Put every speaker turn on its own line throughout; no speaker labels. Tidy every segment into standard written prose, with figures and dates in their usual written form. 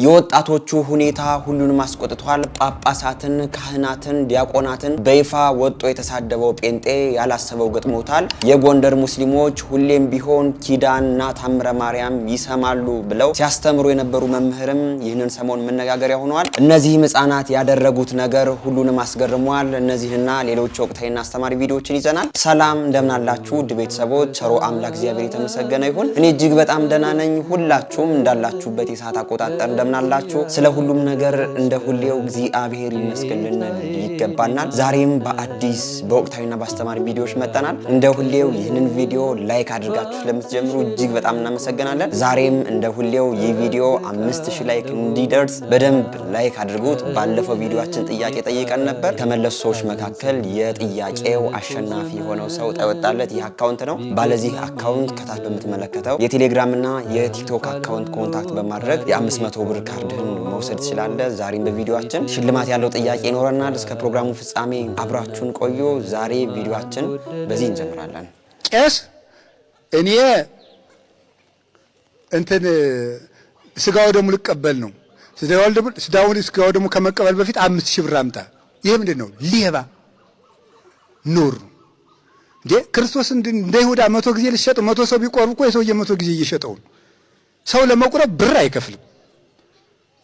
የወጣቶቹ ሁኔታ ሁሉንም አስቆጥቷል። ጳጳሳትን፣ ካህናትን፣ ዲያቆናትን በይፋ ወጦ የተሳደበው ጴንጤ ያላሰበው ገጥሞታል። የጎንደር ሙስሊሞች ሁሌም ቢሆን ኪዳንና ታምረ ማርያም ይሰማሉ ብለው ሲያስተምሩ የነበሩ መምህርም ይህንን ሰሞን መነጋገሪያ ሆነዋል። እነዚህ ህፃናት ያደረጉት ነገር ሁሉንም አስገርሟል። እነዚህና ሌሎች ወቅታዊና አስተማሪ ቪዲዮዎችን ይዘናል። ሰላም እንደምን አላችሁ ውድ ቤተሰቦች? ቸሮ አምላክ እግዚአብሔር የተመሰገነ ይሁን። እኔ እጅግ በጣም ደህና ነኝ። ሁላችሁም እንዳላችሁበት የሰዓት አቆጣጠር እንደምን አላችሁ? ስለ ሁሉም ነገር እንደ ሁሌው እግዚአብሔር ይመስገን ይገባናል። ዛሬም በአዲስ በወቅታዊና በአስተማሪ ቪዲዮዎች መጣናል። እንደ ሁሌው ይህንን ቪዲዮ ላይክ አድርጋችሁ ስለምትጀምሩ እጅግ በጣም እናመሰግናለን። ዛሬም እንደ ሁሌው ይህ ቪዲዮ 5000 ላይክ እንዲደርስ በደንብ ላይክ አድርጉት። ባለፈው ቪዲዮአችን ጥያቄ ጠይቀን ነበር። ከመለሱ ሰዎች መካከል የጥያቄው አሸናፊ የሆነው ሰው ተወጣለት ይህ አካውንት ነው። ባለዚህ አካውንት ከታች በምትመለከተው የቴሌግራም እና የቲክቶክ አካውንት ኮንታክት በማድረግ የ500 ብር ካርድህን መውሰድ ትችላለህ። ዛሬም በቪዲዮአችን ሽልማት ያለው ጥያቄ ይኖረናል። እስከ ፕሮግራሙ ፍጻሜ አብራችሁን ቆዩ። ዛሬ ቪዲዮአችን በዚህ እንጀምራለን።
ቄስ እኔ ስጋው ደሙ ልቀበል ነው። ስጋው ደሙ ከመቀበል በፊት 5000 ብር አምጣ። ይሄ ምንድን ነው? ሌባ ኑር እንዴ! ክርስቶስ እንደ ይሁዳ 100 ጊዜ ልሸጠው 100 ሰው ቢቆርብ እኮ የሰውዬ 100 ጊዜ እየሸጠው ሰው ለመቁረብ ብር አይከፍልም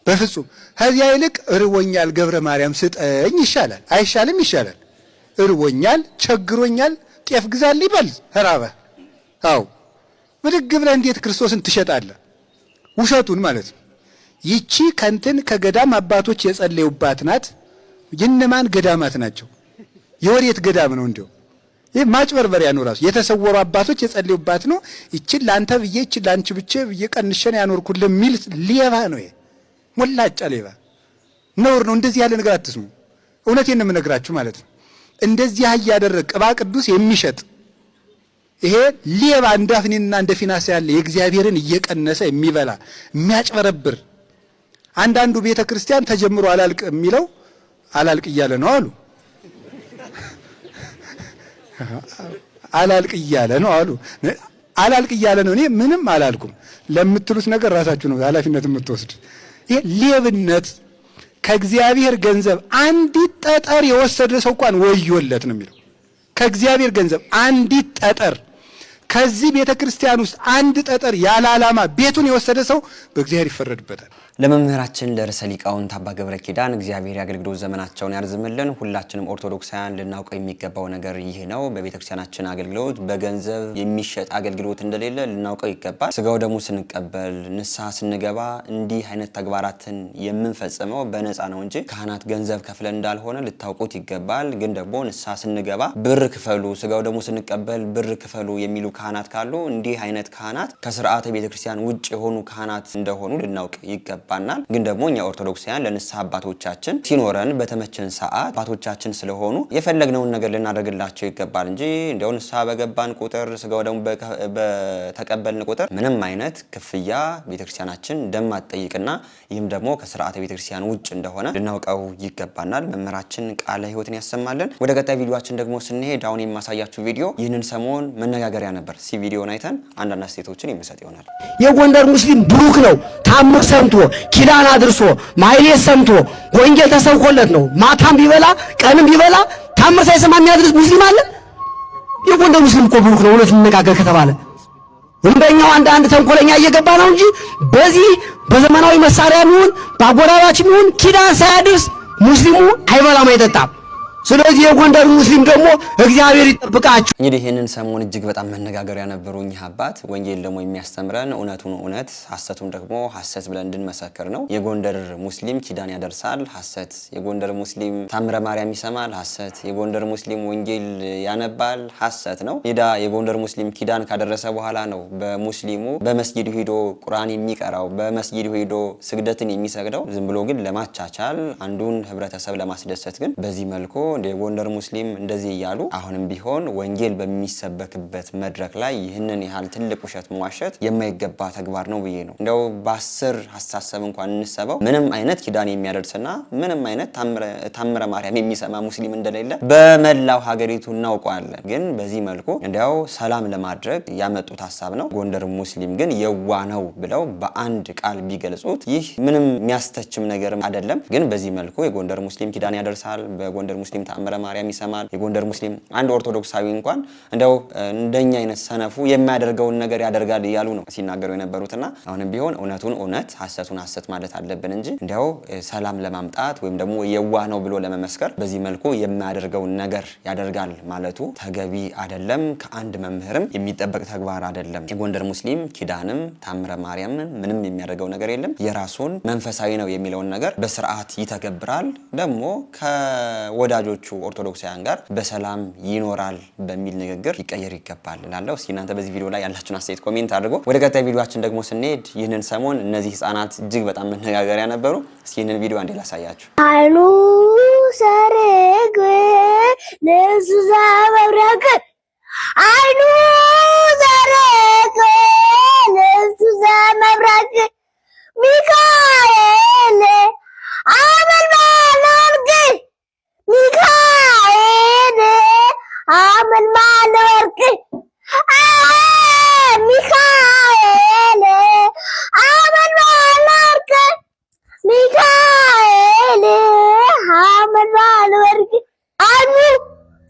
በፍጹም። ከዚያ ይልቅ እርቦኛል ገብረ ማርያም ስጠኝ ይሻላል። አይሻልም? ይሻላል። እርቦኛል፣ ቸግሮኛል፣ ጤፍ ግዛልኝ ይበል ተራበ። አዎ ብድግ ብለህ እንዴት ክርስቶስን ትሸጣለህ? ውሸቱን ማለት ነው። ይቺ ከገዳም አባቶች የጸለዩባት ናት። የነማን ገዳማት ናቸው? የወዴት ገዳም ነው? እንደው ይህ ማጭበርበሪያ ነው። ራሱ የተሰወሩ አባቶች የጸለዩባት ነው። ይችን ላንተ ብዬ ይችን ላንቺ ብቻ ብዬ ቀንሸን ያኖርኩልህ የሚል ሌባ ነው። ይሄ ሞላጫ ሌባ ነውር ነው። እንደዚህ ያለ ነገር አትስሙ። እውነቴን ነው የምነግራችሁ ማለት ነው። እንደዚህ ያያደረግ ቅባ ቅዱስ የሚሸጥ ይሄ ሌባ እንዳፍኒና እንደፊናስ ያለ የእግዚአብሔርን እየቀነሰ የሚበላ የሚያጭበረብር። አንዳንዱ ቤተ ክርስቲያን ተጀምሮ አላልቅ የሚለው አላልቅ እያለ ነው አሉ። አላልቅ እያለ ነው አሉ። አላልቅ እያለ ነው። እኔ ምንም አላልኩም ለምትሉት ነገር ራሳችሁ ነው ኃላፊነት የምትወስድ። ይሄ ሌብነት ከእግዚአብሔር ገንዘብ አንዲት ጠጠር የወሰደ ሰው እንኳን ወዮለት ነው የሚለው። ከእግዚአብሔር ገንዘብ አንዲት ጠጠር፣ ከዚህ ቤተ ክርስቲያን ውስጥ አንድ ጠጠር ያለ ዓላማ ቤቱን የወሰደ ሰው በእግዚአብሔር ይፈረድበታል።
ለመምህራችን ለርዕሰ ሊቃውንት አባ ገብረ ኪዳን እግዚአብሔር የአገልግሎት ዘመናቸውን ያርዝምልን። ሁላችንም ኦርቶዶክሳውያን ልናውቀው የሚገባው ነገር ይህ ነው። በቤተክርስቲያናችን አገልግሎት በገንዘብ የሚሸጥ አገልግሎት እንደሌለ ልናውቀው ይገባል። ስጋው ደሙ ስንቀበል ንስሐ ስንገባ እንዲህ አይነት ተግባራትን የምንፈጽመው በነፃ ነው እንጂ ካህናት ገንዘብ ከፍለን እንዳልሆነ ልታውቁት ይገባል። ግን ደግሞ ንስሐ ስንገባ ብር ክፈሉ፣ ስጋው ደሙ ስንቀበል ብር ክፈሉ የሚሉ ካህናት ካሉ እንዲህ አይነት ካህናት ከስርዓተ ቤተክርስቲያን ውጭ የሆኑ ካህናት እንደሆኑ ልናውቅ ይገባል። ግን ደግሞ እኛ ኦርቶዶክሳውያን ለንስሐ አባቶቻችን ሲኖረን በተመቸን ሰዓት አባቶቻችን ስለሆኑ የፈለግነውን ነገር ልናደርግላቸው ይገባል እንጂ እንደው ንስሐ በገባን ቁጥር ስጋው ደግሞ በተቀበልን ቁጥር ምንም አይነት ክፍያ ቤተክርስቲያናችን እንደማትጠይቅና ይህም ደግሞ ከስርዓተ ቤተክርስቲያን ውጭ እንደሆነ ልናውቀው ይገባናል። መምህራችን ቃለ ሕይወትን ያሰማልን። ወደ ቀጣይ ቪዲዮአችን ደግሞ ስንሄድ አሁን የማሳያችሁ ቪዲዮ ይህንን ሰሞን መነጋገሪያ ነበር። ቪዲዮን አይተን አንዳንድ አስተያየቶችን የሚሰጥ ይሆናል።
የጎንደር ሙስሊም ብሩክ ነው። ታምር ሰምቶ ኪዳን አድርሶ ማይሌት ሰምቶ ወንጌል ተሰብኮለት ነው ማታም ቢበላ ቀንም ቢበላ ታምር ሳይሰማ የሚያድርስ ሙስሊም አለ? የጎንደር ሙስሊም እኮ ብሩክ ነው። እውነት እንነጋገር ከተባለ እንደኛው አንድ ተንኮለኛ እየገባ ነው እንጂ በዚህ በዘመናዊ መሳሪያ ይሁን በአጎራባች ይሁን ኪዳን ሳያድርስ ሙስሊሙ አይበላም አይጠጣም። ስለዚህ የጎንደር ሙስሊም ደግሞ እግዚአብሔር ይጠብቃቸው።
እንግዲህ ይሄንን ሰሞን እጅግ በጣም መነጋገሪያ ነበሩ እኚህ አባት። ወንጌል ደግሞ የሚያስተምረን እውነቱን እውነት ሐሰቱን ደግሞ ሐሰት ብለን እንድንመሰክር ነው። የጎንደር ሙስሊም ኪዳን ያደርሳል፣ ሐሰት። የጎንደር ሙስሊም ታምረ ማርያም ይሰማል፣ ሐሰት። የጎንደር ሙስሊም ወንጌል ያነባል፣ ሐሰት ነው። የጎንደር ሙስሊም ኪዳን ካደረሰ በኋላ ነው በሙስሊሙ በመስጊዱ ሄዶ ቁርአን የሚቀራው፣ በመስጊዱ ሄዶ ስግደትን የሚሰግደው። ዝም ብሎ ግን ለማቻቻል አንዱን ህብረተሰብ ለማስደሰት ግን በዚህ መልኩ እንደ ጎንደር ሙስሊም እንደዚህ ይያሉ አሁንም ቢሆን ወንጌል በሚሰበክበት መድረክ ላይ ይህንን ያህል ትልቅ ውሸት መዋሸት የማይገባ ተግባር ነው ብዬ ነው። እንደው በ10 ሐሳብ እንኳን እንሰበው ምንም አይነት ኪዳን የሚያደርስና ምንም አይነት ታምረ ማርያም የሚሰማ ሙስሊም እንደሌለ በመላው ሀገሪቱ እናውቀዋለን። ግን በዚህ መልኩ እንደው ሰላም ለማድረግ ያመጡት ሐሳብ ነው። ጎንደር ሙስሊም ግን የዋ ነው ብለው በአንድ ቃል ቢገልጹት ይህ ምንም የሚያስተችም ነገር አይደለም። ግን በዚህ መልኩ የጎንደር ሙስሊም ኪዳን ያደርሳል፣ በጎንደር ሙስሊም ተአምረ ማርያም ይሰማል። የጎንደር ሙስሊም አንድ ኦርቶዶክሳዊ እንኳን እንደው እንደኛ አይነት ሰነፉ የሚያደርገውን ነገር ያደርጋል እያሉ ነው ሲናገሩ የነበሩትና አሁንም ቢሆን እውነቱን እውነት ሐሰቱን ሐሰት ማለት አለብን እንጂ እንደው ሰላም ለማምጣት ወይም ደግሞ የዋህ ነው ብሎ ለመመስከር በዚህ መልኩ የሚያደርገውን ነገር ያደርጋል ማለቱ ተገቢ አይደለም። ከአንድ መምህርም የሚጠበቅ ተግባር አይደለም። የጎንደር ሙስሊም ኪዳንም ተአምረ ማርያምን ምንም የሚያደርገው ነገር የለም። የራሱን መንፈሳዊ ነው የሚለውን ነገር በስርዓት ይተገብራል። ደግሞ ከወዳጆቹ ኦርቶዶክሳውያን ጋር በሰላም ይኖራል በሚል ንግግር ይቀየር ይገባል እላለሁ። እስኪ እናንተ በዚህ ቪዲዮ ላይ ያላችሁን አስተያየት ኮሜንት አድርጎ ወደ ቀጣይ ቪዲዮአችን ደግሞ ስንሄድ ይህንን ሰሞን እነዚህ ህፃናት እጅግ በጣም መነጋገሪያ ነበሩ። እስኪ ይህንን ቪዲዮ አንዴ ላሳያችሁ።
አይኑ ሰረግ ለሱ ዘመብረቅ አይኑ ሰረግ ለሱ ዘመብረቅ ሚካኤል አመልማለወርቅ ሚካኤል አመልማለወርቅ ሚካኤል አመልማለወርቅ ሚካኤል አመልማለወርቅ አኑ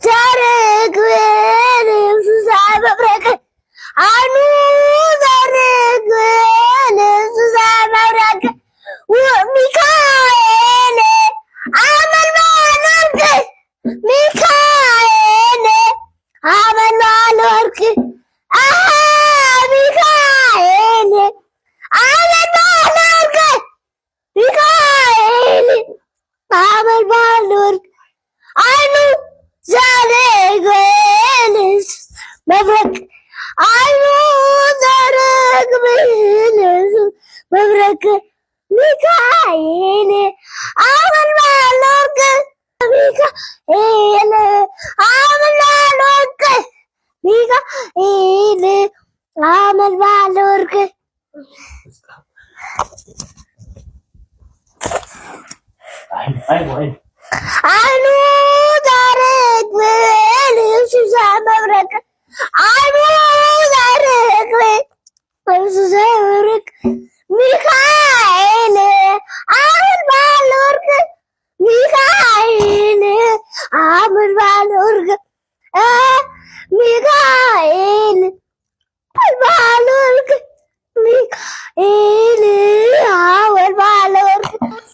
ዘርግ ለሱ ዘመብረቅ አኑ ዘርግ ለሱ ዘመብረቅ ሚካኤል አመልማለወርቅ ሚካኤል አመልማለወርቅ ሚካኤል አመልማለወርቅ ሚካኤል አመልማለወርቅ አይኑ ዘርግ ለሱ መብረቅ አይኑ ዘርግ ለሱ መብረቅ ሚካኤል አመልማለወርቅ ሚካኤል አመልማለወርቅ ሚካኤል አመልማለወርቅ አይኑ ዘርግ ለሱ ዘመብረቅ አይኑ ዘርግ ለሱ ዘመብረቅ ሚካኤል አመልማለወርቅ ሚካኤል አመልማለወርቅ ሚካኤል አመልማለወርቅ ሚካኤል አመልማለወርቅ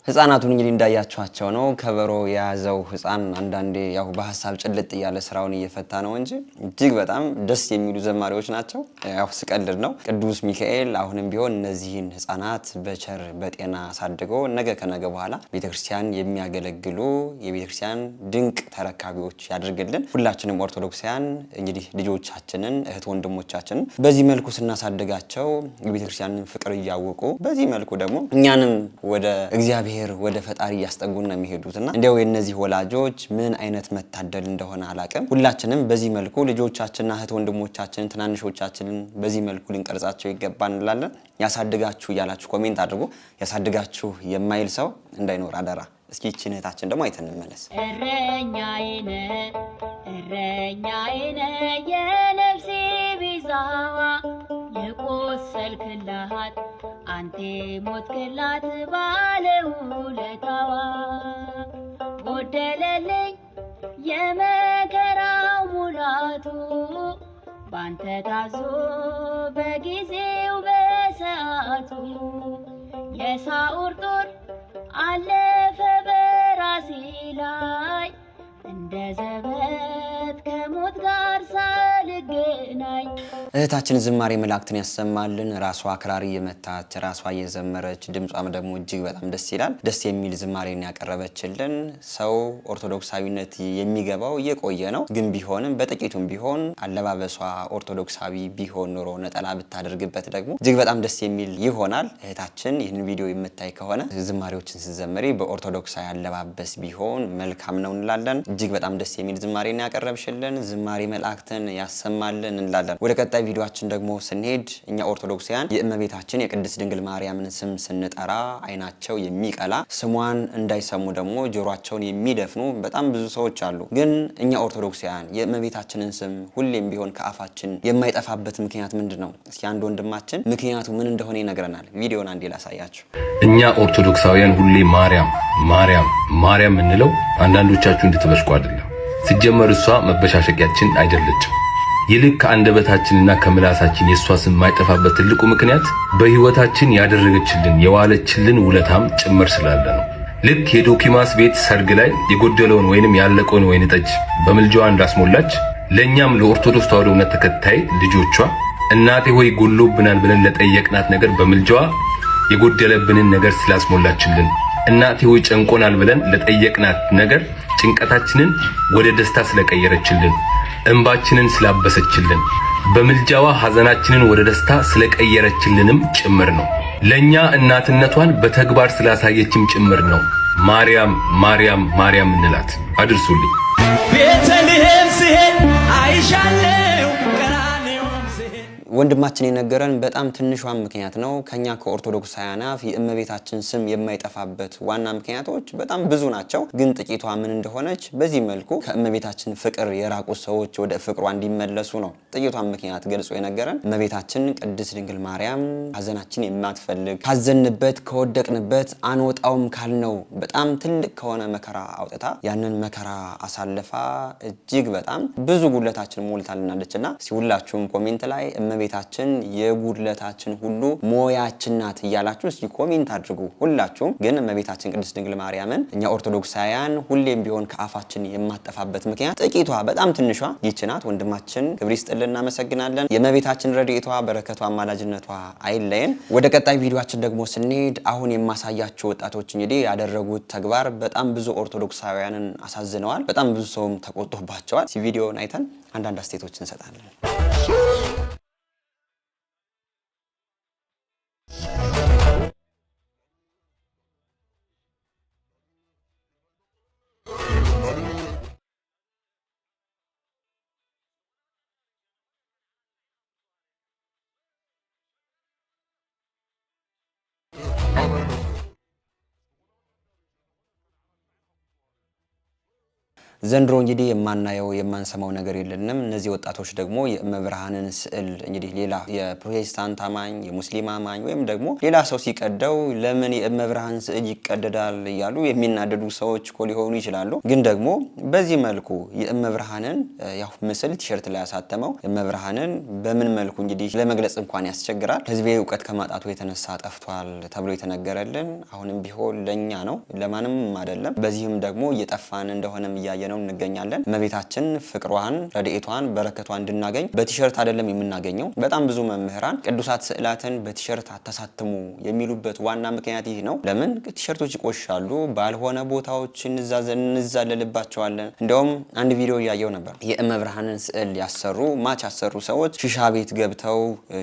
ህፃናቱን እንግዲህ እንዳያችኋቸው ነው። ከበሮ የያዘው ህፃን አንዳንዴ ያው በሐሳብ ጭልጥ እያለ ስራውን እየፈታ ነው እንጂ እጅግ በጣም ደስ የሚሉ ዘማሪዎች ናቸው። ያው ስቀልድ ነው። ቅዱስ ሚካኤል አሁንም ቢሆን እነዚህን ህፃናት በቸር በጤና አሳድጎ ነገ ከነገ በኋላ ቤተክርስቲያን የሚያገለግሉ የቤተክርስቲያን ድንቅ ተረካቢዎች ያድርግልን። ሁላችንም ኦርቶዶክሳውያን እንግዲህ ልጆቻችንን እህት ወንድሞቻችንን በዚህ መልኩ ስናሳድጋቸው የቤተክርስቲያንን ፍቅር እያወቁ በዚህ መልኩ ደግሞ እኛንም ወደ እግዚአብሔር ወደ ፈጣሪ ያስጠጉና የሚሄዱትና እንደው የነዚህ ወላጆች ምን አይነት መታደል እንደሆነ አላቀም። ሁላችንም በዚህ መልኩ ልጆቻችንና እህት ወንድሞቻችንን ትናንሾቻችንን በዚህ መልኩ ልንቀርጻቸው ይገባል እንላለን። ያሳድጋችሁ እያላችሁ ኮሜንት አድርጉ። ያሳድጋችሁ የማይል ሰው እንዳይኖር አደራ። እስኪ እቺን እህታችን ደግሞ አይተን እንመለስ።
እረኛዬ ነህ የነፍሴ ቤዛዋ የቆሰልክላት አንተ ሞትክላት ባለውለታዋ ጎደለልኝ የመከራው ሙላቱ ባንተ ታዞ በጊዜው በሰዓቱ የሳኦል ጦር አለፈ በራሴ ላይ እንደ ዘበት ከሞት ጋር ሳልገናኝ
እህታችን ዝማሬ መላእክትን ያሰማልን። ራሷ አክራሪ የመታች ራሷ እየዘመረች ድምጿም ደግሞ እጅግ በጣም ደስ ይላል። ደስ የሚል ዝማሬን ያቀረበችልን። ሰው ኦርቶዶክሳዊነት የሚገባው እየቆየ ነው፣ ግን ቢሆንም በጥቂቱም ቢሆን አለባበሷ ኦርቶዶክሳዊ ቢሆን ኖሮ ነጠላ ብታደርግበት ደግሞ እጅግ በጣም ደስ የሚል ይሆናል። እህታችን ይህን ቪዲዮ የምታይ ከሆነ ዝማሬዎችን ስትዘምሪ በኦርቶዶክሳዊ አለባበስ ቢሆን መልካም ነው እንላለን። እጅግ በጣም ደስ የሚል ዝማሬን ያቀረብሽልን። ዝማሬ መላእክትን ያሰማልን እንላለን። ወደ ቀጣይ ቪዲዮአችን ደግሞ ስንሄድ እኛ ኦርቶዶክሳውያን የእመቤታችን የቅድስት ድንግል ማርያምን ስም ስንጠራ አይናቸው የሚቀላ ስሟን እንዳይሰሙ ደግሞ ጆሮአቸውን የሚደፍኑ በጣም ብዙ ሰዎች አሉ። ግን እኛ ኦርቶዶክሳውያን የእመቤታችንን ስም ሁሌም ቢሆን ከአፋችን የማይጠፋበት ምክንያት ምንድነው? እስኪ አንድ ወንድማችን ምክንያቱ ምን እንደሆነ ይነግረናል። ቪዲዮን አንዴ ላሳያችሁ።
እኛ ኦርቶዶክሳውያን ሁሌ ማርያም ማርያም ማርያም እንለው አንዳንዶቻችሁ እንድትበሽቁ አይደለም። ሲጀመር እሷ መበሻሸቂያችን አይደለችም። ይልቅ ከአንደበታችንና ከምላሳችን የሷ ስም የማይጠፋበት ትልቁ ምክንያት በህይወታችን ያደረገችልን የዋለችልን ውለታም ጭምር ስላለ ነው። ልክ የዶኪማስ ቤት ሰርግ ላይ የጎደለውን ወይንም ያለቀውን ወይን ጠጅ በምልጃዋ እንዳስሞላች ለኛም ለኦርቶዶክስ ተዋሕዶ እምነት ተከታይ ልጆቿ እናቴ ሆይ ጎሎብናል ብለን ለጠየቅናት ነገር በምልጃዋ የጎደለብንን ነገር ስላስሞላችልን፣ እናቴ ሆይ ጨንቆናል ብለን ለጠየቅናት ነገር ጭንቀታችንን ወደ ደስታ ስለቀየረችልን፣ እንባችንን ስላበሰችልን፣ በምልጃዋ ሐዘናችንን ወደ ደስታ ስለቀየረችልንም ጭምር ነው። ለኛ እናትነቷን በተግባር ስላሳየችም ጭምር ነው ማርያም ማርያም ማርያም እንላት። አድርሱልኝ።
ቤተልሔም ስሄድ አይሻለው
ወንድማችን የነገረን በጣም ትንሿን ምክንያት ነው። ከኛ ከኦርቶዶክሳውያን አፍ የእመቤታችን ስም የማይጠፋበት ዋና ምክንያቶች በጣም ብዙ ናቸው። ግን ጥቂቷ ምን እንደሆነች በዚህ መልኩ ከእመቤታችን ፍቅር የራቁ ሰዎች ወደ ፍቅሯ እንዲመለሱ ነው ጥቂቷን ምክንያት ገልጾ የነገረን። እመቤታችን ቅድስት ድንግል ማርያም ሐዘናችን የማትፈልግ ካዘንበት ከወደቅንበት አንወጣውም ካልነው በጣም ትልቅ ከሆነ መከራ አውጥታ ያንን መከራ አሳልፋ እጅግ በጣም ብዙ ጉድለታችን ሞልታልናለችና ሁላችሁም ኮሜንት ላይ እመቤታችን የጉድለታችን ሁሉ ሞያችን ናት እያላችሁ እስኪ ኮሜንት አድርጉ ሁላችሁም። ግን እመቤታችን ቅድስት ድንግል ማርያምን እኛ ኦርቶዶክሳውያን ሁሌም ቢሆን ከአፋችን የማትጠፋበት ምክንያት ጥቂቷ በጣም ትንሿ ይህች ናት። ወንድማችን ክብር ይስጥልን፣ እናመሰግናለን። የእመቤታችን ረድኤቷ በረከቷ አማላጅነቷ አይለየን። ወደ ቀጣይ ቪዲዮአችን ደግሞ ስንሄድ አሁን የማሳያችሁ ወጣቶች እንግዲህ ያደረጉት ተግባር በጣም ብዙ ኦርቶዶክሳውያንን አሳዝነዋል። በጣም ብዙ ሰውም ተቆጥቶባቸዋል። ቪዲዮውን አይተን አንዳንድ አስተያየቶች እንሰጣለን። ዘንድሮ እንግዲህ የማናየው የማንሰማው ነገር የለንም። እነዚህ ወጣቶች ደግሞ የእመብርሃንን ስዕል እንግዲህ ሌላ የፕሮቴስታንት አማኝ የሙስሊም አማኝ ወይም ደግሞ ሌላ ሰው ሲቀደው ለምን የእመብርሃን ስዕል ይቀደዳል እያሉ የሚናደዱ ሰዎች እኮ ሊሆኑ ይችላሉ። ግን ደግሞ በዚህ መልኩ የእመብርሃንን ያው ምስል ቲሸርት ላይ ያሳተመው እመብርሃንን በምን መልኩ እንግዲህ ለመግለጽ እንኳን ያስቸግራል። ህዝቤ እውቀት ከማጣቱ የተነሳ ጠፍቷል ተብሎ የተነገረልን አሁንም ቢሆን ለኛ ነው ለማንም አይደለም። በዚህም ደግሞ እየጠፋን እንደሆነም እያየነው እንገኛለን። እመቤታችን ፍቅሯን ረድኤቷን በረከቷን እንድናገኝ በቲሸርት አይደለም የምናገኘው። በጣም ብዙ መምህራን ቅዱሳት ስዕላትን በቲሸርት አታሳትሙ የሚሉበት ዋና ምክንያት ይህ ነው። ለምን ቲሸርቶች ይቆሻሉ፣ ባልሆነ ቦታዎች እንዛለልባቸዋለን። እንደውም አንድ ቪዲዮ እያየው ነበር። የእመብርሃንን ስዕል ያሰሩ ማች ያሰሩ ሰዎች ሺሻ ቤት ገብተው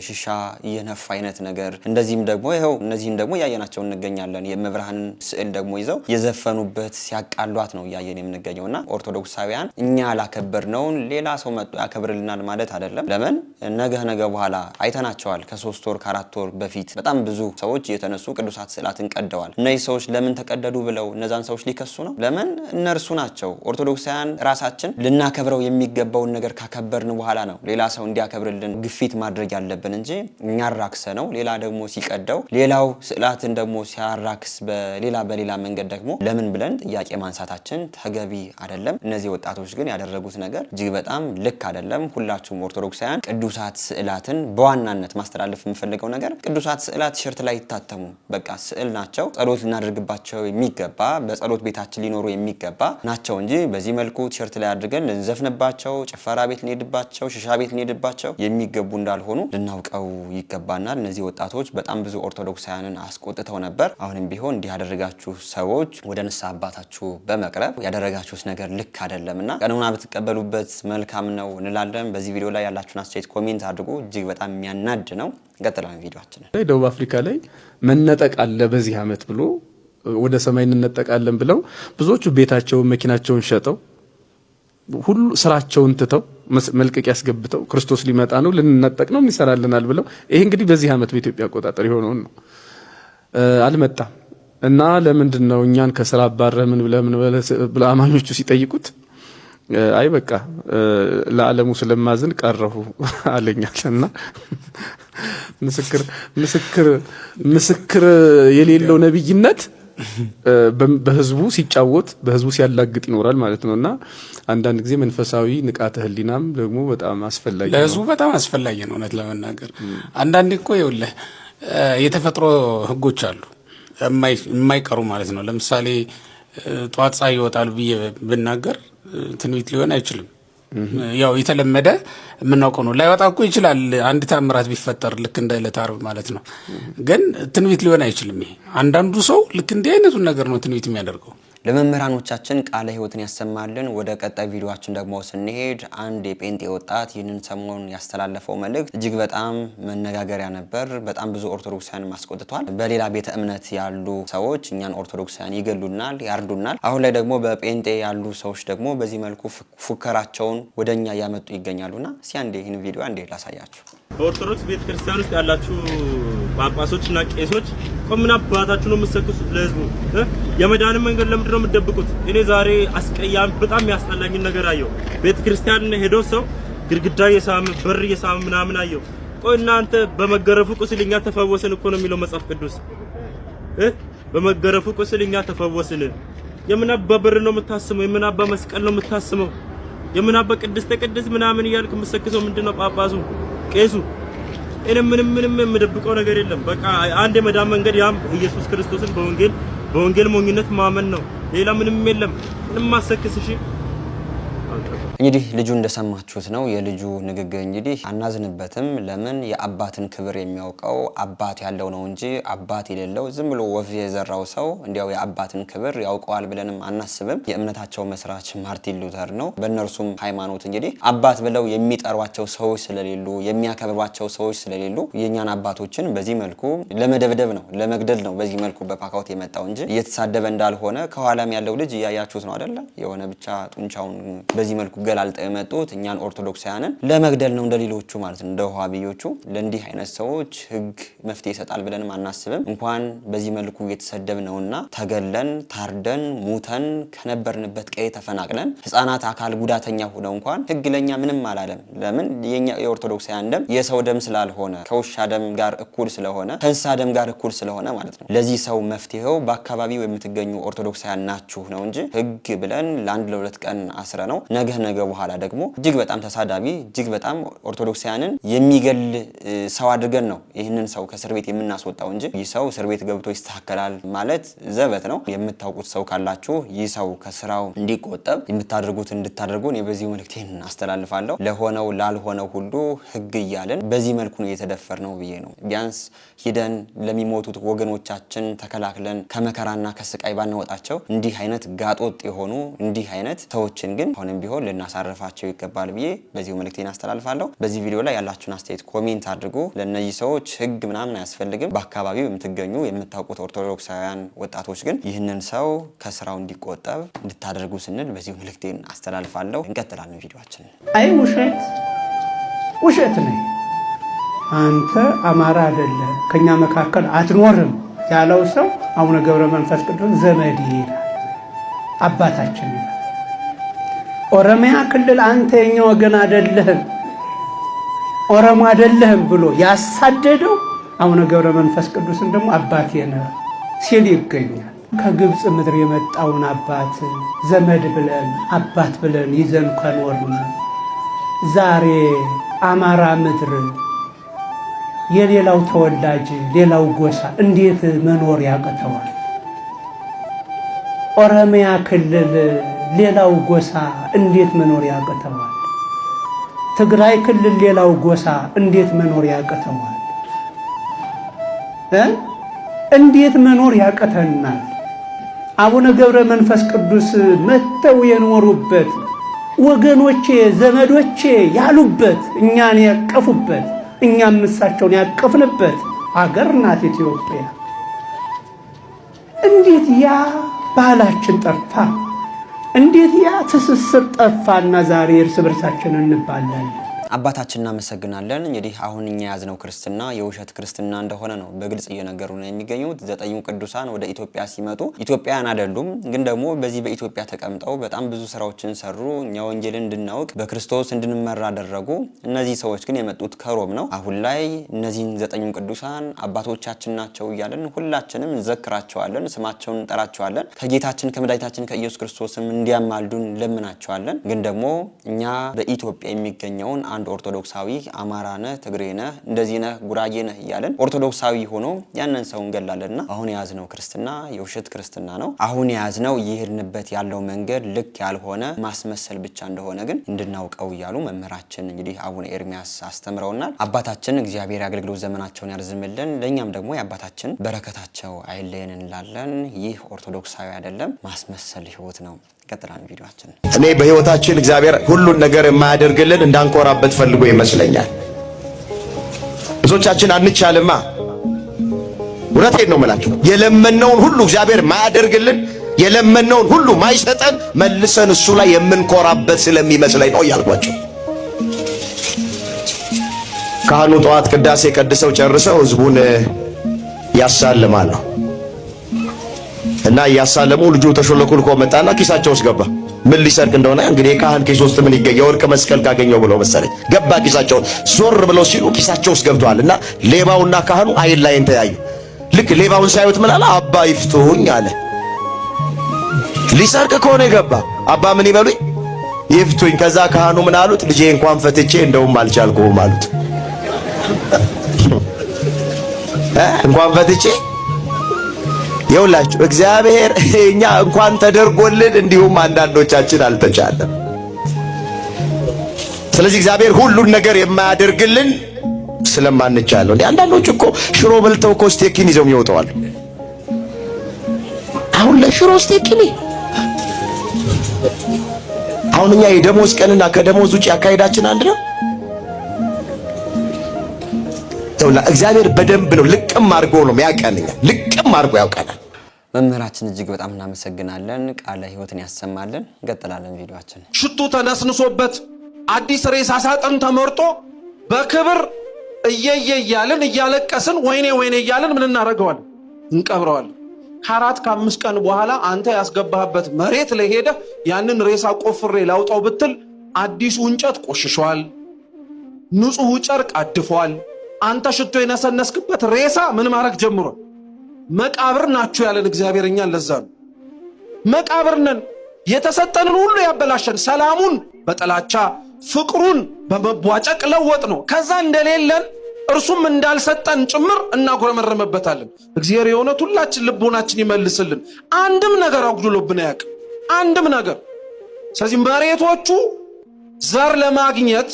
ሺሻ እየነፋ አይነት ነገር እንደዚህም ደግሞ ይኸው እነዚህን ደግሞ እያየናቸው እንገኛለን። የእመብርሃንን ስዕል ደግሞ ይዘው የዘፈኑበት ሲያቃሏት ነው እያየን የምንገኘውና ኦርቶዶክሳውያን እኛ ያላከበርነውን ሌላ ሰው መጥቶ ያከብርልናል ማለት አይደለም። ለምን ነገ በኋላ አይተናቸዋል። ከ3 ወር ከ4 ወር በፊት በጣም ብዙ ሰዎች የተነሱ ቅዱሳት ስዕላትን ቀደዋል። እነዚህ ሰዎች ለምን ተቀደዱ ብለው እነዛን ሰዎች ሊከሱ ነው? ለምን እነርሱ ናቸው። ኦርቶዶክሳውያን ራሳችን ልናከብረው የሚገባውን ነገር ካከበርን በኋላ ነው ሌላ ሰው እንዲያከብርልን ግፊት ማድረግ ያለብን እንጂ እኛ አራክሰ ነው ሌላ ደግሞ ሲቀደው ሌላው ስዕላትን ደግሞ ሲያራክስ በሌላ መንገድ ደግሞ ለምን ብለን ጥያቄ ማንሳታችን ተገቢ አይደለም አይደለም። እነዚህ ወጣቶች ግን ያደረጉት ነገር እጅግ በጣም ልክ አይደለም። ሁላችሁም ኦርቶዶክሳውያን ቅዱሳት ስዕላትን በዋናነት ማስተላለፍ የምፈልገው ነገር ቅዱሳት ስዕላት ቲሸርት ላይ ይታተሙ። በቃ ስዕል ናቸው፣ ጸሎት ልናደርግባቸው የሚገባ በጸሎት ቤታችን ሊኖሩ የሚገባ ናቸው እንጂ በዚህ መልኩ ቲሸርት ላይ አድርገን ልንዘፍንባቸው፣ ጭፈራ ቤት ልንሄድባቸው፣ ሽሻ ቤት ልንሄድባቸው የሚገቡ እንዳልሆኑ ልናውቀው ይገባናል። እነዚህ ወጣቶች በጣም ብዙ ኦርቶዶክሳውያንን አስቆጥተው ነበር። አሁንም ቢሆን እንዲህ ያደረጋችሁ ሰዎች ወደ ንስሐ አባታችሁ በመቅረብ ያደረጋችሁት ነገር ልክ አይደለምና ቀኑና ብትቀበሉበት መልካም ነው እንላለን። በዚህ ቪዲዮ ላይ ያላችሁን አስተያየት ኮሜንት አድርጉ። እጅግ በጣም የሚያናድ ነው። እንቀጥላለን ቪዲዮአችንን።
ደቡብ አፍሪካ ላይ መነጠቅ አለ በዚህ ዓመት ብሎ ወደ ሰማይ እንነጠቃለን ብለው ብዙዎቹ ቤታቸውን መኪናቸውን ሸጠው ሁሉ ስራቸውን ትተው መልቀቅ ያስገብተው ክርስቶስ ሊመጣ ነው ልንነጠቅ ነው ይሰራልናል ብለው ይሄ እንግዲህ በዚህ ዓመት በኢትዮጵያ አቆጣጠር የሆነው ነው። አልመጣም እና ለምንድን ነው እኛን ከስራ አባረህ ምን ብለ አማኞቹ ሲጠይቁት አይ በቃ ለዓለሙ ስለማዝን ቀረሁ አለኛልና ምስክር የሌለው ነብይነት በህዝቡ ሲጫወት በህዝቡ ሲያላግጥ ይኖራል ማለት ነውና አንዳንድ ጊዜ መንፈሳዊ ንቃተ ህሊናም ደግሞ በጣም አስፈላጊ ነው።
ለህዝቡ በጣም አስፈላጊ ነው። እውነት ለመናገር አንዳንድ እኮ ይኸውልህ የተፈጥሮ ህጎች አሉ የማይቀሩ ማለት ነው። ለምሳሌ ጧት ፀሐይ ይወጣል ብዬ ብናገር ትንቢት ሊሆን አይችልም። ያው የተለመደ የምናውቀው ነው። ላይወጣ እኮ ይችላል አንድ ታምራት ቢፈጠር ልክ እንደ ዕለተ ዓርብ ማለት ነው። ግን ትንቢት ሊሆን አይችልም። ይሄ አንዳንዱ ሰው ልክ እንዲህ አይነቱን ነገር ነው ትንቢት የሚያደርገው።
ለመምህራኖቻችን ቃለ ሕይወትን ያሰማልን። ወደ ቀጣይ ቪዲዮአችን ደግሞ ስንሄድ አንድ የጴንጤ ወጣት ይህንን ሰሞን ያስተላለፈው መልእክት እጅግ በጣም መነጋገሪያ ነበር። በጣም ብዙ ኦርቶዶክሳውያን ማስቆጥቷል። በሌላ ቤተ እምነት ያሉ ሰዎች እኛን ኦርቶዶክሳውያን ይገሉናል፣ ያርዱናል። አሁን ላይ ደግሞ በጴንጤ ያሉ ሰዎች ደግሞ በዚህ መልኩ ፉከራቸውን ወደኛ ያመጡ ይገኛሉና እስኪ አንዴ ይህን ቪዲዮ አንዴ ላሳያችሁ።
በኦርቶዶክስ ቤተክርስቲያን ውስጥ ያላችሁ ጳጳሶችና ቄሶች ቆምና አባታችሁ ነው የምትሰክሱት ለህዝቡ የመዳንን መንገድ ለምንድን ነው የምትደብቁት? እኔ ዛሬ አስቀያሚ በጣም ያስጠላኝ ነገር አየሁ። ቤተክርስቲያን ሄዶ ሰው ግድግዳ የሳም በር የሳም ምናምን አየሁ። ቆይ እናንተ በመገረፉ ቁስልኛ ተፈወስን እኮ ነው የሚለው መጽሐፍ ቅዱስ። በመገረፉ ቁስልኛ ተፈወስን። የምን አባ በር ነው የምታስመው? የምን አባ መስቀል ነው የምታስመው? የምን አባ ቅድስተ ቅድስ ምናምን እያልክ የምትሰክሰው ምንድነው? ጳጳሱ ቄሱ እኔ ምንም የምደብቀው ነገር የለም። በቃ አንድ የመዳን መንገድ ያም ኢየሱስ ክርስቶስን በወንጌል ሞኝነት ማመን ነው። ሌላ ምንም የለም። ምንም ማሰክስ እሺ።
እንግዲህ ልጁ እንደሰማችሁት ነው የልጁ ንግግር። እንግዲህ አናዝንበትም። ለምን የአባትን ክብር የሚያውቀው አባት ያለው ነው እንጂ አባት የሌለው ዝም ብሎ ወፍ የዘራው ሰው እንዲያው የአባትን ክብር ያውቀዋል ብለንም አናስብም። የእምነታቸው መስራች ማርቲን ሉተር ነው። በእነርሱም ሃይማኖት እንግዲህ አባት ብለው የሚጠሯቸው ሰዎች ስለሌሉ የሚያከብሯቸው ሰዎች ስለሌሉ የኛን አባቶችን በዚህ መልኩ ለመደብደብ ነው ለመግደል ነው በዚህ መልኩ በፓካውት የመጣው እንጂ እየተሳደበ እንዳልሆነ ከኋላም ያለው ልጅ እያያችሁት ነው አይደለ? የሆነ ብቻ ጡንቻውን በዚህ መልኩ ገላልጠው የመጡት እኛን ኦርቶዶክሳውያንን ለመግደል ነው እንደሌሎቹ ማለት ነው፣ እንደ ወሃቢዮቹ። ለእንዲህ አይነት ሰዎች ህግ መፍትሄ ይሰጣል ብለንም አናስብም። እንኳን በዚህ መልኩ እየተሰደብነውና ተገለን ታርደን ሙተን ከነበርንበት ቀይ ተፈናቅለን ህፃናት አካል ጉዳተኛ ሆነው እንኳን ህግ ለኛ ምንም አላለም። ለምን? የኛ የኦርቶዶክሳውያን ደም የሰው ደም ስላልሆነ ከውሻ ደም ጋር እኩል ስለሆነ ከእንስሳ ደም ጋር እኩል ስለሆነ ማለት ነው። ለዚህ ሰው መፍትሄው በአካባቢው የምትገኙ ኦርቶዶክሳውያን ናችሁ ነው እንጂ ህግ ብለን ለአንድ ለሁለት ቀን አስረ ነው ነገ በኋላ ደግሞ እጅግ በጣም ተሳዳቢ እጅግ በጣም ኦርቶዶክሳውያንን የሚገል ሰው አድርገን ነው ይህንን ሰው ከእስር ቤት የምናስወጣው እንጂ ይህ ሰው እስር ቤት ገብቶ ይስተካከላል ማለት ዘበት ነው። የምታውቁት ሰው ካላችሁ ይህ ሰው ከስራው እንዲቆጠብ የምታደርጉት እንድታደርጉ እኔ በዚህ መልእክቴን አስተላልፋለሁ። ለሆነው ላልሆነው ሁሉ ህግ እያልን በዚህ መልኩ ነው የተደፈርነው ብዬ ነው። ቢያንስ ሂደን ለሚሞቱት ወገኖቻችን ተከላክለን ከመከራና ከስቃይ ባናወጣቸው እንዲህ አይነት ጋጦጥ የሆኑ እንዲህ አይነት ሰዎችን ግን አሁንም ቢሆን ልናሳርፋቸው ይገባል ብዬ በዚህ መልእክቴን አስተላልፋለሁ። በዚህ ቪዲዮ ላይ ያላችሁን አስተያየት ኮሜንት አድርጉ። ለነዚህ ሰዎች ህግ ምናምን አያስፈልግም። በአካባቢው የምትገኙ የምታውቁት ኦርቶዶክሳውያን ወጣቶች ግን ይህንን ሰው ከስራው እንዲቆጠብ እንድታደርጉ ስንል በዚህ መልእክቴን አስተላልፋለሁ። እንቀጥላለን ቪዲዮአችንን።
አይ ውሸት ነው። አንተ አማራ አይደለ ከኛ መካከል አትኖርም ያለው ሰው አቡነ ገብረ መንፈስ ቅዱስ ዘመድ ይላል፣ አባታችን ይላል። ኦሮሚያ ክልል አንተ የኛ ወገን አይደለህም ኦሮሞ አይደለህም ብሎ ያሳደደው አቡነ ገብረ መንፈስ ቅዱስን ደግሞ አባቴ ነው ሲል ይገኛል። ከግብፅ ምድር የመጣውን አባት ዘመድ ብለን አባት ብለን ይዘን ከኖርን ዛሬ አማራ ምድር የሌላው ተወላጅ ሌላው ጎሳ እንዴት መኖር ያቅተዋል? ኦሮሚያ ክልል ሌላው ጎሳ እንዴት መኖር ያቅተዋል? ትግራይ ክልል ሌላው ጎሳ እንዴት መኖር ያቅተዋል? እንዴት መኖር ያቅተናል? አቡነ ገብረ መንፈስ ቅዱስ መተው የኖሩበት ወገኖቼ ዘመዶቼ ያሉበት እኛን ያቀፉበት እኛም እሳቸውን ያቀፍንበት አገር ናት ኢትዮጵያ። እንዴት ያ ባህላችን ጠፋ? እንዴት ያ ትስስር ጠፋና ዛሬ እርስ በርሳችን እንባላለን?
አባታችን እናመሰግናለን። እንግዲህ አሁን እኛ ያዝነው ክርስትና የውሸት ክርስትና እንደሆነ ነው በግልጽ እየነገሩ ነው የሚገኙት። 9 ቅዱሳን ወደ ኢትዮጵያ ሲመጡ ኢትዮጵያን አይደሉም፣ ግን ደግሞ በዚህ በኢትዮጵያ ተቀምጠው በጣም ብዙ ስራዎችን ሰሩ። እኛ ወንጌልን እንድናውቅ በክርስቶስ እንድንመራ አደረጉ። እነዚህ ሰዎች ግን የመጡት ከሮም ነው። አሁን ላይ እነዚህን 9 ቅዱሳን አባቶቻችን ናቸው እያለን ሁላችንም እንዘክራቸዋለን፣ ስማቸውን እንጠራቸዋለን። ከጌታችን ከመድኃኒታችን ከኢየሱስ ክርስቶስም እንዲያማልዱን ለምናቸዋለን። ግን ደግሞ እኛ በኢትዮጵያ የሚገኘውን አንድ ኦርቶዶክሳዊ አማራ ነህ፣ ትግሬ ነህ፣ እንደዚህ ነህ፣ ጉራጌ ነህ እያለን ኦርቶዶክሳዊ ሆኖ ያንን ሰው እንገላለንና አሁን የያዝነው ክርስትና የውሸት ክርስትና ነው። አሁን የያዝነው ይሄድንበት ያለው መንገድ ልክ ያልሆነ ማስመሰል ብቻ እንደሆነ ግን እንድናውቀው እያሉ መምህራችን እንግዲህ አቡነ ኤርሚያስ አስተምረውናል። አባታችን እግዚአብሔር ያገልግሎት ዘመናቸውን ያርዝምልን፣ ለኛም ደግሞ የአባታችን በረከታቸው አይለየን እንላለን። ይህ ኦርቶዶክሳዊ አይደለም፣ ማስመሰል ህይወት ነው። ቀጥላን ቪዲዮአችን
እኔ በህይወታችን እግዚአብሔር ሁሉን ነገር የማያደርግልን እንዳንኮራበት ፈልጎ ይመስለኛል። ብዙዎቻችን አንቻልማ። እውነቴን ነው የምላችሁ። የለመነውን ሁሉ እግዚአብሔር ማያደርግልን፣ የለመነውን ሁሉ ማይሰጠን መልሰን እሱ ላይ የምንኮራበት ስለሚመስለኝ ነው እያልኳቸው። ካህኑ ጠዋት ቅዳሴ ቀድሰው ጨርሰው ህዝቡን ያሳልማሉ እና እያሳለሙ ልጁ ተሾለኩልኮ መጣና ኪሳቸው ውስጥ ገባ። ምን ሊሰርቅ እንደሆነ እንግዲህ ካህን ኪስ ውስጥ ምን ይገኝ የወርቅ መስቀል ካገኘው ብሎ መሰለኝ ገባ ኪሳቸው። ዞር ብለው ሲሉ ኪሳቸው ውስጥ ገብቷል እና ሌባውና ካህኑ አይን ላይን ተያዩ። ልክ ሌባውን ሳይወት ምን አለ? አባ ይፍቱኝ አለ። ሊሰርቅ ከሆነ የገባ አባ ምን ይበሉኝ ይፍቱኝ። ከዛ ካህኑ ምን አሉት? ልጄ እንኳን ፈትቼ እንደውም አልቻልኩም አሉት። እንኳን ፈትቼ ይውላችሁ እግዚአብሔር እኛ እንኳን ተደርጎልን እንዲሁም አንዳንዶቻችን አልተቻለም። ስለዚህ እግዚአብሔር ሁሉን ነገር የማያደርግልን ስለማንቻለው እንዴ። አንዳንዶች እኮ ሽሮ በልተው እኮ ስቴኪን ይዘው ይወጣዋል። አሁን ለሽሮ ስቴኪን አሁን እኛ የደሞዝ ቀንና ከደሞዝ ውጪ አካሄዳችን አንድ ነው። እግዚአብሔር በደንብ ነው ልቅም አድርጎ ነው የሚያውቀንኛ፣ ልቅም አድርጎ ያውቀናል።
መምህራችን እጅግ በጣም እናመሰግናለን። ቃለ ሕይወትን ያሰማልን። እንቀጥላለን ቪዲዮአችን።
ሽቱ ተነስንሶበት አዲስ ሬሳ ሳጥን ተመርጦ በክብር እያልን እያለቀስን ወይኔ ወይኔ እያልን ምን እናደርገዋለን? እንቀብረዋለን። ከ4 ከ5 ቀን በኋላ አንተ ያስገባህበት መሬት ላይ ሄደህ ያንን ሬሳ ቆፍሬ ላውጣው ብትል አዲሱ እንጨት ቆሽሿል፣ ንጹህ ጨርቅ አድፏል። አንተ ሽቶ የነሰነስክበት ሬሳ ምን ማድረግ ጀምሯል? መቃብር ናችሁ ያለን እግዚአብሔር እኛን ለዛ ነው። መቃብር ነን። የተሰጠንን ሁሉ ያበላሸን፣ ሰላሙን በጥላቻ ፍቅሩን በመቧጨቅ ለወጥ ነው። ከዛ እንደሌለን እርሱም እንዳልሰጠን ጭምር እናጎረመረመበታለን። እግዚአብሔር የሆነት ሁላችን ልቦናችን ይመልስልን። አንድም ነገር አጉድሎብን አያውቅም፣ አንድም ነገር። ስለዚህ መሬቶቹ ዘር ለማግኘት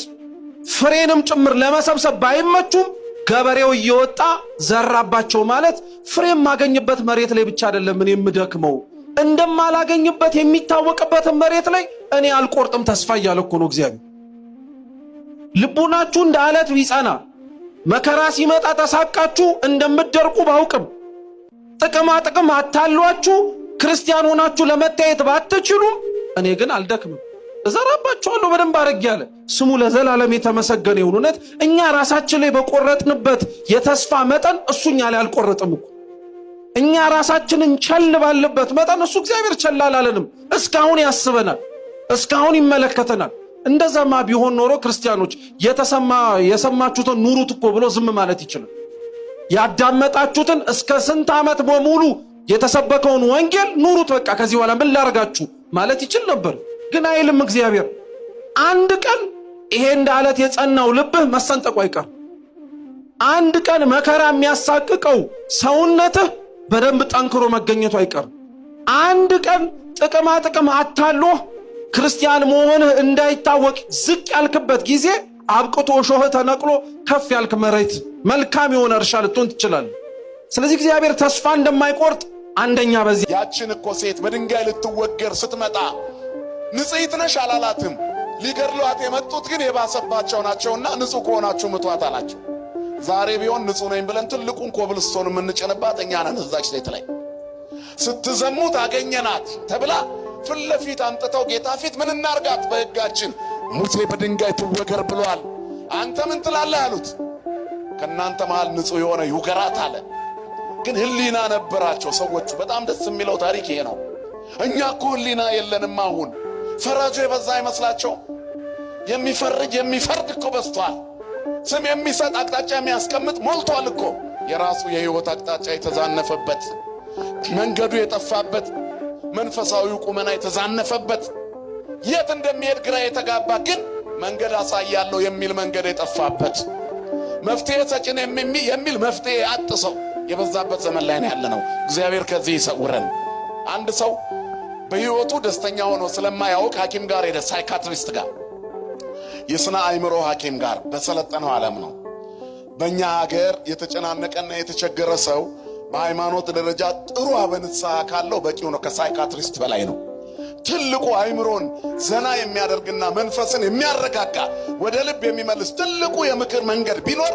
ፍሬንም ጭምር ለመሰብሰብ ባይመቹም ገበሬው እየወጣ ዘራባቸው ማለት ፍሬም ማገኝበት መሬት ላይ ብቻ አይደለም እኔ የምደክመው እንደማላገኝበት የሚታወቅበት መሬት ላይ እኔ አልቆርጥም ተስፋ እያለ እኮ ነው እግዚአብሔር። ልቡናችሁ እንደ አለት ቢጸና መከራ ሲመጣ ተሳቃችሁ እንደምትደርቁ ባውቅም ጥቅም አታሏችሁ ክርስቲያን ሆናችሁ ለመታየት ባትችሉም እኔ ግን አልደክምም እዘራባችኋለሁ በደንብ አድርጌ ያለ ስሙ ለዘላለም የተመሰገነ ይሁን። እውነት እኛ ራሳችን ላይ በቆረጥንበት የተስፋ መጠን እሱኛ ላይ አልቆረጥም እኮ። እኛ ራሳችንን ቸል ባልበት መጠን እሱ እግዚአብሔር ቸል አላለንም። እስካሁን ያስበናል፣ እስካሁን ይመለከተናል። እንደዛማ ቢሆን ኖሮ ክርስቲያኖች የሰማችሁትን ኑሩት እኮ ብሎ ዝም ማለት ይችላል። ያዳመጣችሁትን እስከ ስንት ዓመት በሙሉ የተሰበከውን ወንጌል ኑሩት በቃ ከዚህ በኋላ ምን ላረጋችሁ ማለት ይችል ነበር ግን አይልም እግዚአብሔር አንድ ቀን ይሄ እንደ አለት የጸናው ልብህ መሰንጠቁ አይቀር አንድ ቀን መከራ የሚያሳቅቀው ሰውነትህ በደንብ ጠንክሮ መገኘቱ አይቀር አንድ ቀን ጥቅም አታሎ ክርስቲያን መሆንህ እንዳይታወቅ ዝቅ ያልክበት ጊዜ አብቅቶ ሾህ ተነቅሎ ከፍ ያልክ መሬት መልካም የሆነ እርሻ ልትሆን ትችላለህ ስለዚህ እግዚአብሔር ተስፋ እንደማይቆርጥ አንደኛ በዚህ
ያችን እኮ ሴት በድንጋይ ልትወገር ስትመጣ ንጽሕት ነሽ አላላትም ሊገድሏት የመጡት ግን የባሰባቸው ናቸውና ንጹህ ከሆናችሁ ምቷት አላቸው ዛሬ ቢሆን ንጹህ ነኝ ብለን ትልቁን ኮብልስቶን የምንጭንባት እኛ ነን እዛች ሴት ላይ ስትዘሙት አገኘናት ተብላ ፊት ለፊት አምጥተው ጌታ ፊት ምን እናርጋት በሕጋችን ሙሴ በድንጋይ ትወገር ብሏል አንተ ምን ትላለህ አሉት ከናንተ መሃል ንጹህ የሆነ ይውገራት አለ ግን ህሊና ነበራቸው ሰዎቹ በጣም ደስ የሚለው ታሪክ ይሄ ነው እኛ እኮ ህሊና የለንም አሁን ፈራጁ የበዛ አይመስላቸው የሚፈርድ እኮ በዝቷል ስም የሚሰጥ አቅጣጫ የሚያስቀምጥ ሞልቷል እኮ የራሱ የህይወት አቅጣጫ የተዛነፈበት መንገዱ የጠፋበት መንፈሳዊው ቁመና የተዛነፈበት የት እንደሚሄድ ግራ የተጋባ ግን መንገድ አሳያለሁ የሚል መንገድ የጠፋበት መፍትሄ ሰጭን የሚል መፍትሄ አጥሰው የበዛበት ዘመን ላይ ነው ያለነው እግዚአብሔር ከዚህ ይሰውረን አንድ ሰው በህይወቱ ደስተኛ ሆኖ ስለማያውቅ ሐኪም ጋር ሄደ ሳይካትሪስት ጋር የስነ አእምሮ ሐኪም ጋር በሰለጠነው ዓለም ነው በእኛ ሀገር የተጨናነቀና የተቸገረ ሰው በሃይማኖት ደረጃ ጥሩ አበንሳ ካለው በቂው ነው ከሳይካትሪስት በላይ ነው ትልቁ አእምሮን ዘና የሚያደርግና መንፈስን የሚያረጋጋ ወደ ልብ የሚመልስ ትልቁ የምክር መንገድ ቢኖር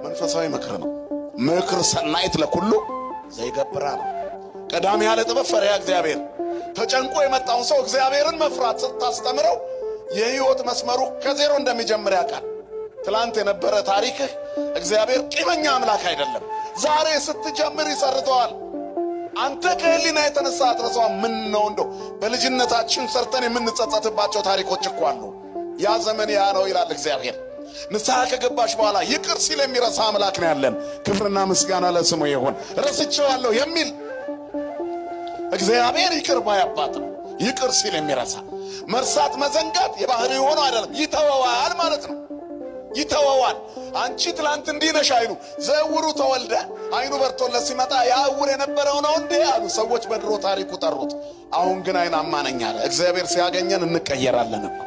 መንፈሳዊ ምክር ነው ምክር ሰናይት ለኩሉ ዘይገብራ ነው ቀዳሚ ያለ ጥበብ ፈሪሃ እግዚአብሔር ተጨንቆ የመጣውን ሰው እግዚአብሔርን መፍራት ስታስተምረው የህይወት መስመሩ ከዜሮ እንደሚጀምር ያውቃል ትላንት የነበረ ታሪክህ እግዚአብሔር ቂመኛ አምላክ አይደለም ዛሬ ስትጀምር ይሰርተዋል አንተ ከህሊና የተነሳ አትረሳው ምን ነው እንደው በልጅነታችን ሰርተን የምንጸጸትባቸው ታሪኮች እኮ አሉ ያ ዘመን ያ ነው ይላል እግዚአብሔር ንስሐ ከገባሽ በኋላ ይቅር ሲል የሚረሳ አምላክ ነው ያለን ክብርና ምስጋና ለስሙ ይሁን ረስቼዋለሁ የሚል እግዚአብሔር ይቅር ባይ አባት ነው ይቅር ሲል የሚረሳ መርሳት መዘንጋት የባህሪው ሆኖ አይደለም ይተወዋል ማለት ነው ይተወዋል አንቺ ትላንት እንዲህ ነሽ አይሉ ዘውሩ ተወልደ አይኑ በርቶለት ሲመጣ ያውር የነበረው ነው እንዴ አሉ ሰዎች በድሮ ታሪኩ ጠሩት አሁን ግን አይናማ ነኝ አለ እግዚአብሔር ሲያገኘን እንቀየራለን እኮ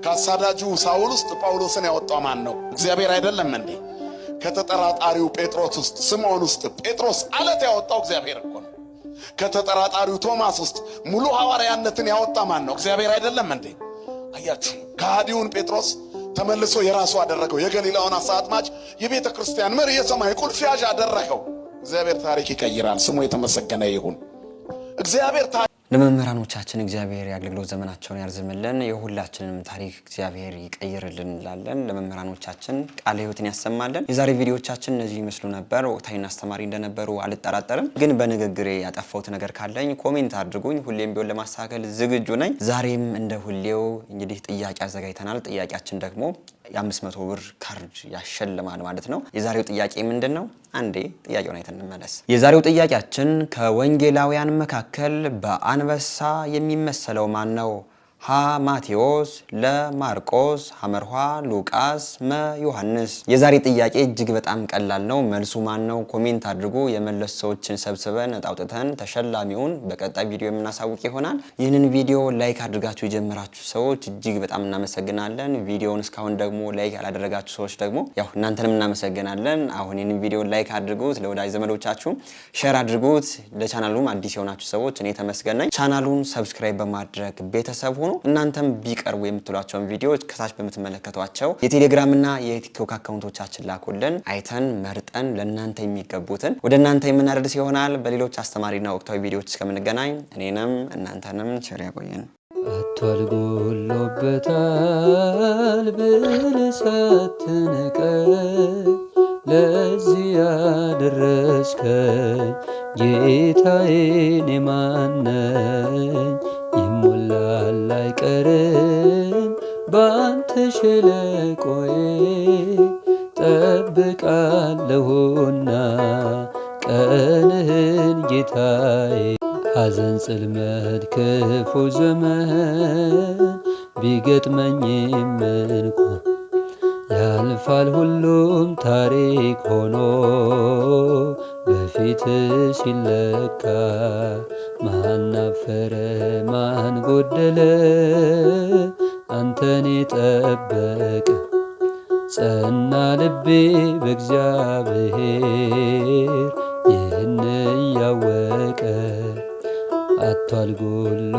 ከአሳዳጁ ሳውል ውስጥ ጳውሎስን ያወጣው ማን ነው እግዚአብሔር አይደለም እንዴ ከተጠራጣሪው ጴጥሮስ ውስጥ ስምዖን ውስጥ ጴጥሮስ አለት ያወጣው እግዚአብሔር እኮ ነው ከተጠራጣሪው ቶማስ ውስጥ ሙሉ ሐዋርያነትን ያወጣ ማን ነው እግዚአብሔር አይደለም እንዴ አያችሁ ከሃዲውን ጴጥሮስ ተመልሶ የራሱ አደረገው የገሊላውን አሳ አጥማጅ የቤተ ክርስቲያን መሪ የሰማይ ቁልፍ ያዥ አደረገው እግዚአብሔር ታሪክ ይቀይራል ስሙ የተመሰገነ ይሁን እግዚአብሔር
ለመምህራኖቻችን እግዚአብሔር ያገልግሎት ዘመናቸውን ያርዝምልን የሁላችንንም ታሪክ እግዚአብሔር ይቀይርልን እንላለን ለመምህራኖቻችን ቃለ ሕይወትን ያሰማልን የዛሬ ቪዲዮዎቻችን እነዚህ ይመስሉ ነበር ወቅታዊና አስተማሪ እንደነበሩ አልጠራጠርም ግን በንግግሬ ያጠፋሁት ነገር ካለኝ ኮሜንት አድርጉኝ ሁሌም ቢሆን ለማስተካከል ዝግጁ ነኝ ዛሬም እንደ ሁሌው እንግዲህ ጥያቄ አዘጋጅተናል ጥያቄያችን ደግሞ የ500 ብር ካርድ ያሸልማል ማለት ነው የዛሬው ጥያቄ ምንድነው አንዴ ጥያቄውን አይተን እንመለስ የዛሬው ጥያቄያችን ከወንጌላውያን መካከል በአንበሳ የሚመሰለው ማን ነው ሀ ማቴዎስ ለ ማርቆስ ሐመርኋ ሉቃስ መ ዮሐንስ የዛሬ ጥያቄ እጅግ በጣም ቀላል ነው መልሱ ማን ነው ኮሜንት አድርጉ የመለሱ ሰዎችን ሰብስበን አውጥተን ተሸላሚውን በቀጣይ ቪዲዮ የምናሳውቅ ይሆናል ይህንን ቪዲዮ ላይክ አድርጋችሁ የጀመራችሁ ሰዎች እጅግ በጣም እናመሰግናለን ቪዲዮውን እስካሁን ደግሞ ላይክ ያላደረጋችሁ ሰዎች ደግሞ ያው እናንተንም እናመሰግናለን አሁን ይህንን ቪዲዮ ላይክ አድርጉት ለወዳጅ ዘመዶቻችሁ ሼር አድርጉት ለቻናሉም አዲስ የሆናችሁ ሰዎች እኔ ተመስገን ነኝ ቻናሉን ሰብስክራይብ በማድረግ ቤተሰብ ሁኑ እናንተም ቢቀርቡ የምትሏቸውን ቪዲዮዎች ከታች በመተመለከቷቸው የቴሌግራም እና የቲክቶክ አካውንቶቻችን ላኩልን አይተን መርጠን ለእናንተ የሚገቡትን ወደ እናንተ የምናደርስ ይሆናል በሌሎች አስተማሪና ወቅታዊ ቪዲዮዎች እስከምንገናኝ እኔንም እናንተንም ቸር ያቆየን አቷል ጎሎበታል ብልሰትንቀኝ ለዚህ ያደረስከኝ ጌታዬን የማነኝ ይሞላል አይቀርም ባንተ ሸለቆዬ ጠብቃለሁና
ቀንህን ጌታዬ ሐዘን ጽልመት ክፉ ዘመን ቢገጥመኝም እንኳን ያልፋል ሁሉም ታሪክ ሆኖ በፊት ሲለካ ማን አፈረ ማን ጎደለ አንተን የጠበቀ ጸና ልቤ በእግዚአብሔር ይህን እያወቀ አቷል ጎሎበታል